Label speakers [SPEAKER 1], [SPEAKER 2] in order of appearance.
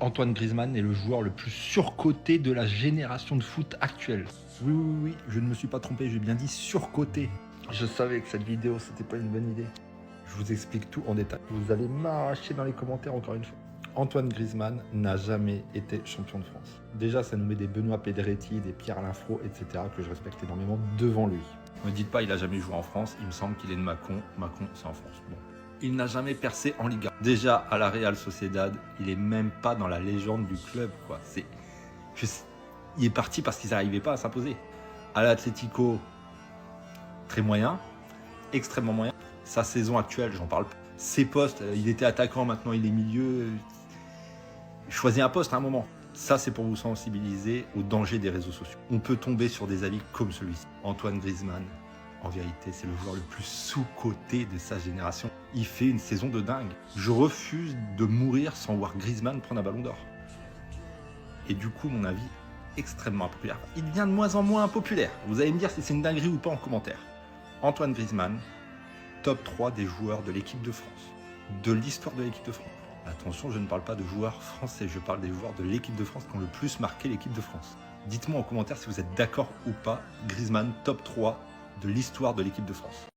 [SPEAKER 1] Antoine Griezmann est le joueur le plus surcoté de la génération de foot actuelle. Oui, je ne me suis pas trompé, j'ai bien dit surcoté. Je savais que cette vidéo, c'était pas une bonne idée. Je vous explique tout en détail. Vous allez m'arracher dans les commentaires encore une fois. Antoine Griezmann n'a jamais été champion de France. Déjà, ça nous met des Benoît Pedretti, des Pierre Linfro, etc. que je respecte énormément devant lui. Ne me dites pas, il a jamais joué en France. Il me semble qu'il est de Mâcon. Mâcon, c'est en France. Bon. Il n'a jamais percé en Liga. Déjà, à la Real Sociedad, il est même pas dans la légende du club, quoi. Il est parti parce qu'ils n'arrivaient pas à s'imposer. À l'Atlético, très moyen, extrêmement moyen. Sa saison actuelle, j'en parle pas. Ses postes, il était attaquant, maintenant il est milieu. Choisis un poste à un moment. Ça, c'est pour vous sensibiliser au danger des réseaux sociaux. On peut tomber sur des avis comme celui-ci. Antoine Griezmann, en vérité, c'est le joueur le plus sous-coté de sa génération. Il fait une saison de dingue. Je refuse de mourir sans voir Griezmann prendre un ballon d'or. Et du coup, mon avis, extrêmement impopulaire. Il devient de moins en moins impopulaire. Vous allez me dire si c'est une dinguerie ou pas en commentaire. Antoine Griezmann, top 3 des joueurs de l'équipe de France. De l'histoire de l'équipe de France. Attention, je ne parle pas de joueurs français, je parle des joueurs de l'équipe de France qui ont le plus marqué l'équipe de France. Dites-moi en commentaire si vous êtes d'accord ou pas, Griezmann top 3 de l'histoire de l'équipe de France.